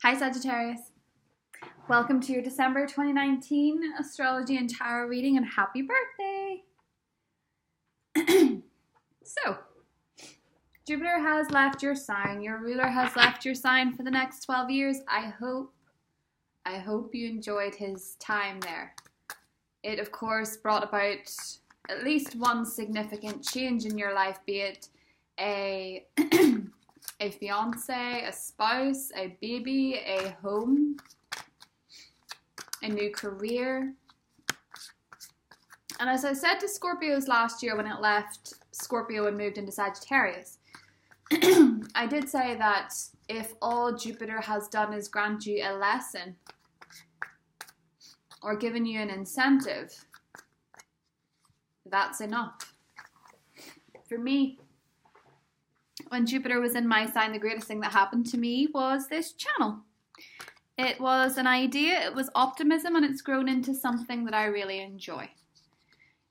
Hi Sagittarius. Welcome to your December 2019 Astrology and Tarot reading and happy birthday! So, Jupiter has left your sign. Your ruler has left your sign for the next 12 years. I hope you enjoyed his time there. It, of course, brought about at least one significant change in your life, be it a fiance, a spouse, a baby, a home, a new career. And as I said to Scorpios last year when it left Scorpio and moved into Sagittarius, I did say that if all Jupiter has done is grant you a lesson or given you an incentive, that's enough. For me, when Jupiter was in my sign, the greatest thing that happened to me was this channel. It was an idea, it was optimism, and it's grown into something that I really enjoy.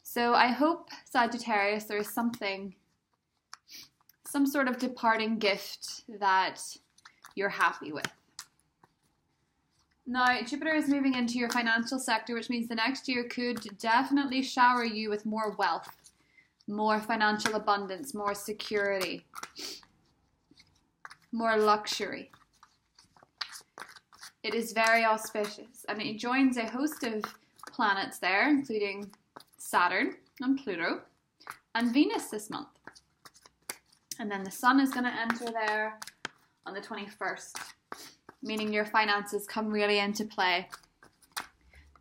So I hope, Sagittarius, there is some sort of departing gift that you're happy with. Now, Jupiter is moving into your financial sector, which means the next year could definitely shower you with more wealth, more financial abundance, more security, more luxury. It is very auspicious, and it joins a host of planets there, including Saturn and Pluto and Venus this month. And then the Sun is going to enter there on the 21st, meaning your finances come really into play.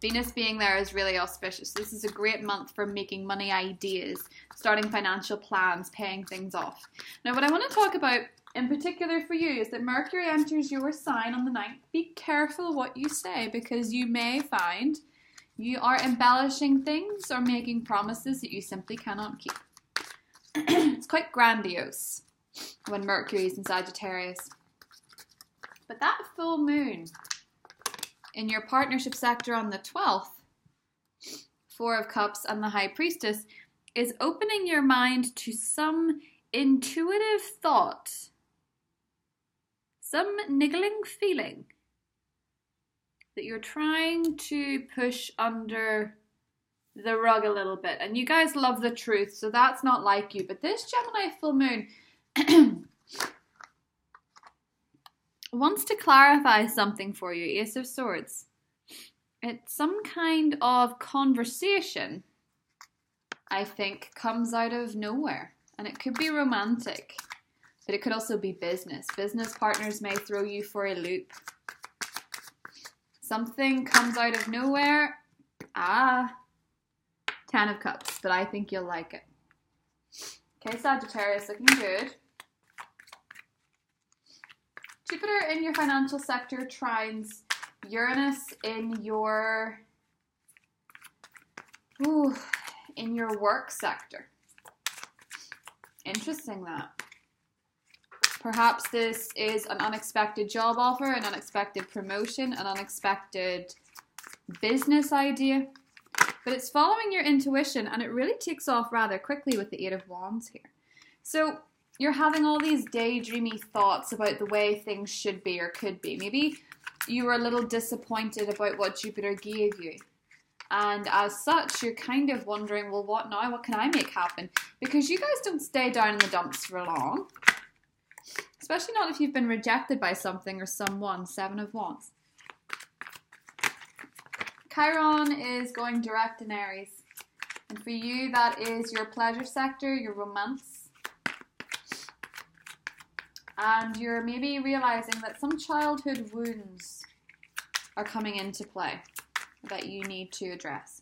Venus being there is really auspicious. This is a great month for making money ideas, starting financial plans, paying things off. Now, what I want to talk about in particular for you is that Mercury enters your sign on the 9th. Be careful what you say, because you may find you are embellishing things or making promises that you simply cannot keep. It's quite grandiose when Mercury is in Sagittarius. But that full moon in your partnership sector on the 12th, Four of Cups and the High Priestess, is opening your mind to some intuitive thought, some niggling feeling that you're trying to push under the rug a little bit. And you guys love the truth, so that's not like you. But this Gemini full moon wants to clarify something for you. Ace of Swords. It's some kind of conversation, I think, comes out of nowhere. And it could be romantic, but it could also be business. Business partners may throw you for a loop. Something comes out of nowhere. 10 of Cups, but I think you'll like it. Okay, Sagittarius, looking good. Jupiter in your financial sector trines Uranus in your work sector. Interesting that. Perhaps this is an unexpected job offer, an unexpected promotion, an unexpected business idea. But it's following your intuition, and it really takes off rather quickly with the Eight of Wands here. So you're having all these daydreamy thoughts about the way things should be or could be. Maybe you were a little disappointed about what Jupiter gave you. And as such, you're kind of wondering, well, what now? What can I make happen? Because you guys don't stay down in the dumps for long. Especially not if you've been rejected by something or someone. 7 of Wands. Chiron is going direct in Aries. And for you, that is your pleasure sector, your romance. And you're maybe realizing that some childhood wounds are coming into play that you need to address.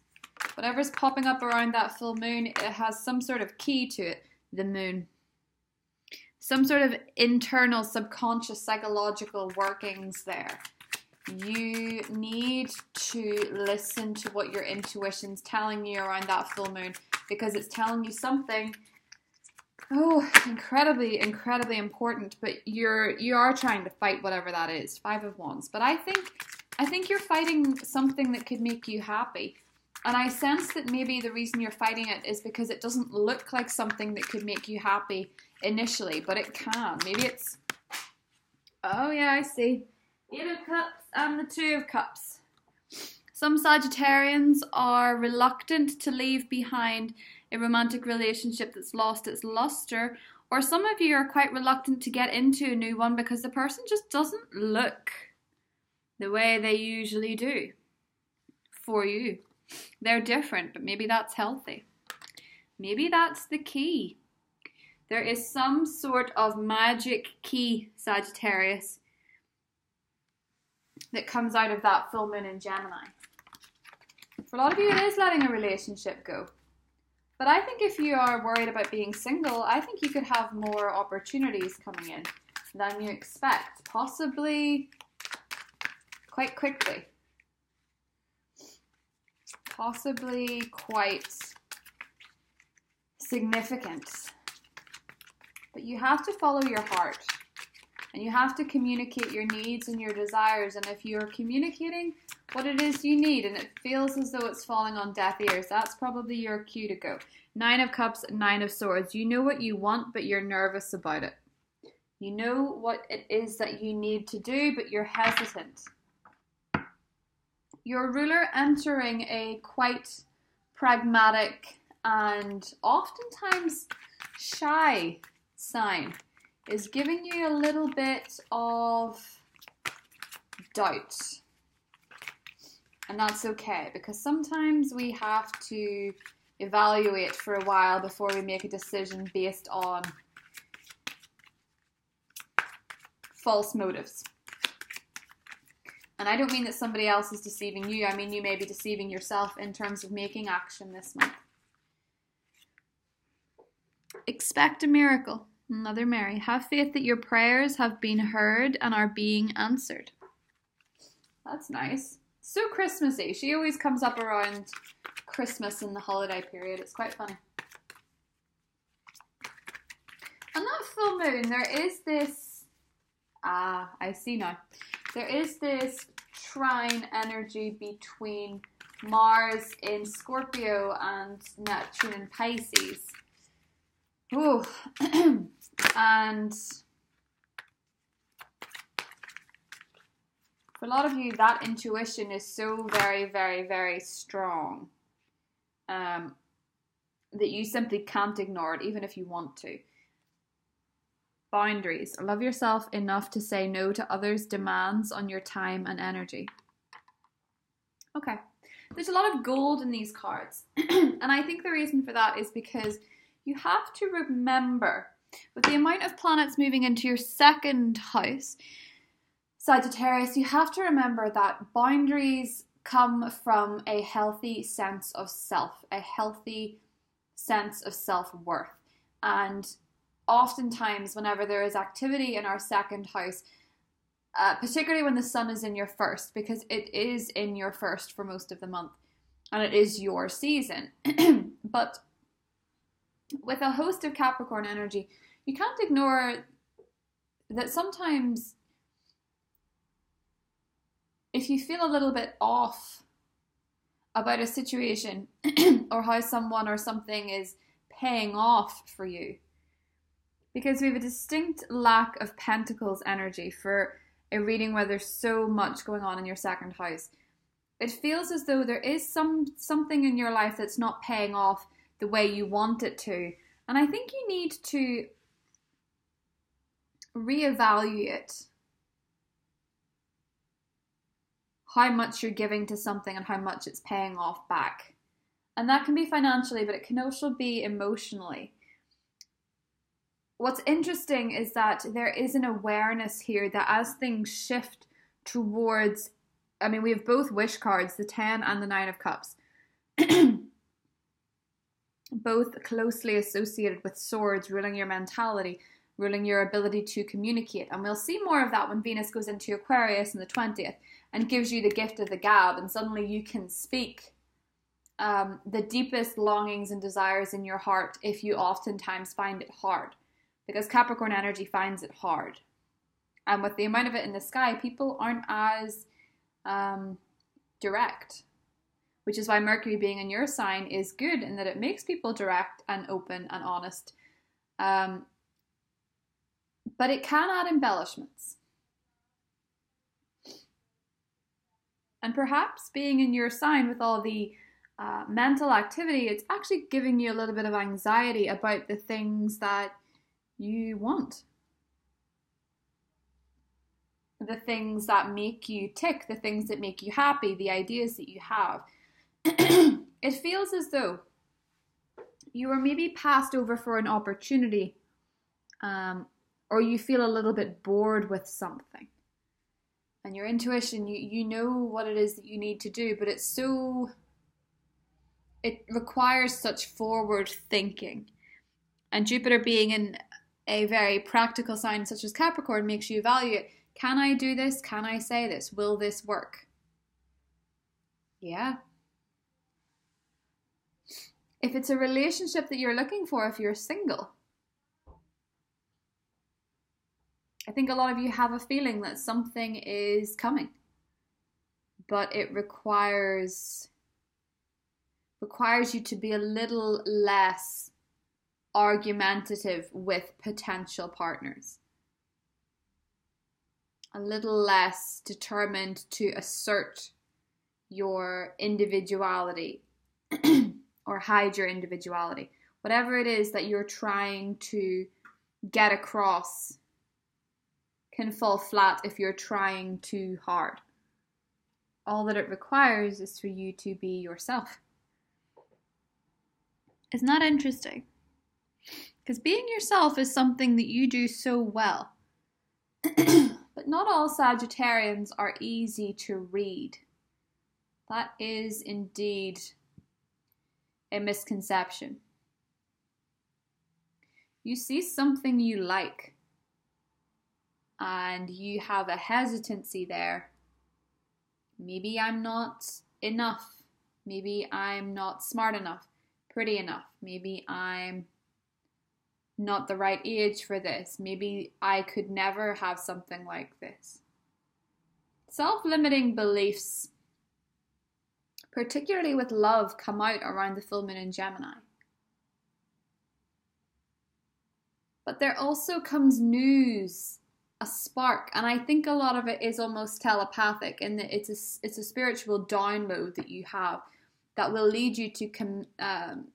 Whatever's popping up around that full moon, it has some sort of key to it, the moon. Some sort of internal, subconscious, psychological workings there. You need to listen to what your intuition's telling you around that full moon, because it's telling you something incredibly, incredibly important, but you are trying to fight whatever that is. 5 of Wands. But I think you're fighting something that could make you happy. And I sense that maybe the reason you're fighting it is because it doesn't look like something that could make you happy initially, but it can. Maybe it's, oh yeah, I see. Eight of Cups and the Two of Cups. Some Sagittarians are reluctant to leave behind a romantic relationship that's lost its luster, or some of you are quite reluctant to get into a new one because the person just doesn't look the way they usually do for you. They're different, but maybe that's healthy. Maybe that's the key. There is some sort of magic key, Sagittarius, that comes out of that full moon in Gemini. For a lot of you, it is letting a relationship go. But I think if you are worried about being single, I think you could have more opportunities coming in than you expect, possibly quite quickly. Possibly quite significant. But you have to follow your heart. And you have to communicate your needs and your desires. And if you're communicating what it is you need and it feels as though it's falling on deaf ears, that's probably your cue to go. Nine of Cups, Nine of Swords. You know what you want, but you're nervous about it. You know what it is that you need to do, but you're hesitant. Your ruler entering a quite pragmatic and oftentimes shy sign is giving you a little bit of doubt. And that's okay, because sometimes we have to evaluate for a while before we make a decision based on false motives. And I don't mean that somebody else is deceiving you. I mean you may be deceiving yourself in terms of making action this month. Expect a miracle. Mother Mary, have faith that your prayers have been heard and are being answered. That's nice. So Christmassy. She always comes up around Christmas and the holiday period. It's quite funny. On that full moon, there is this... I see now. There is this trine energy between Mars in Scorpio and Neptune in Pisces. Ooh. And for a lot of you, that intuition is so very, very, very strong that you simply can't ignore it, even if you want to. Boundaries. Love yourself enough to say no to others' demands on your time and energy. Okay. There's a lot of gold in these cards. And I think the reason for that is because you have to remember, with the amount of planets moving into your second house, Sagittarius, you have to remember that boundaries come from a healthy sense of self, a healthy sense of self-worth. And oftentimes, whenever there is activity in our second house, particularly when the sun is in your first, because it is in your first for most of the month, and it is your season. But with a host of Capricorn energy, you can't ignore that sometimes if you feel a little bit off about a situation or how someone or something is paying off for you, because we have a distinct lack of Pentacles energy for a reading where there's so much going on in your second house. It feels as though there is something in your life that's not paying off the way you want it to. And I think you need to reevaluate how much you're giving to something and how much it's paying off back. And that can be financially, but it can also be emotionally. What's interesting is that there is an awareness here that as things shift towards, I mean, we have both wish cards, the 10 and the 9 of Cups. Both closely associated with swords, ruling your mentality, ruling your ability to communicate. And we'll see more of that when Venus goes into Aquarius on the 20th and gives you the gift of the gab, and suddenly you can speak the deepest longings and desires in your heart if you oftentimes find it hard. Because Capricorn energy finds it hard. And with the amount of it in the sky, people aren't as direct. Which is why Mercury being in your sign is good in that it makes people direct and open and honest. But it can add embellishments. And perhaps being in your sign with all the mental activity, it's actually giving you a little bit of anxiety about the things that you want. The things that make you tick, the things that make you happy, the ideas that you have. It feels as though you were maybe passed over for an opportunity, or you feel a little bit bored with something. And your intuition, you know what it is that you need to do, but it requires such forward thinking. And Jupiter being in a very practical sign such as Capricorn makes you evaluate, can I do this? Can I say this? Will this work? Yeah. If it's a relationship that you're looking for, if you're single, I think a lot of you have a feeling that something is coming, but it requires you to be a little less argumentative with potential partners, a little less determined to assert your individuality or hide your individuality. Whatever it is that you're trying to get across can fall flat if you're trying too hard. All that it requires is for you to be yourself. Isn't that interesting? Because being yourself is something that you do so well. But not all Sagittarians are easy to read. That is indeed a misconception. You see something you like, and you have a hesitancy there. Maybe I'm not enough. Maybe I'm not smart enough, pretty enough. Maybe I'm not the right age for this. Maybe I could never have something like this. Self-limiting beliefs, particularly with love, come out around the full moon in Gemini. But there also comes news, a spark, and I think a lot of it is almost telepathic, in that it's a spiritual download that you have that will lead you to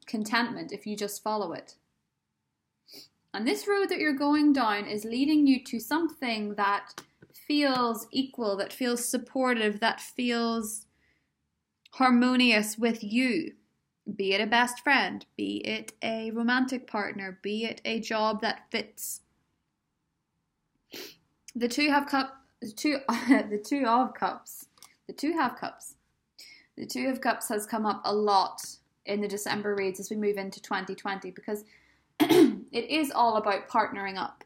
contentment if you just follow it. And this road that you're going down is leading you to something that feels equal, that feels supportive, that feels harmonious with you. Be it a best friend, be it a romantic partner, be it a job that fits. The two of cups. The two of cups has come up a lot in the December reads as we move into 2020, because it is all about partnering up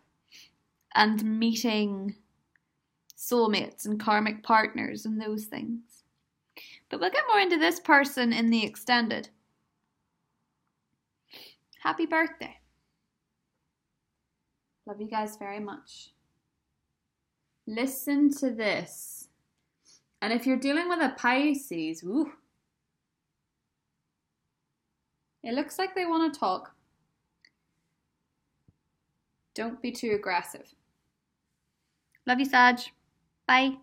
and meeting soulmates and karmic partners and those things. But we'll get more into this person in the extended. Happy birthday. Love you guys very much. Listen to this. And if you're dealing with a Pisces, it looks like they want to talk. Don't be too aggressive. Love you, Sag. Bye.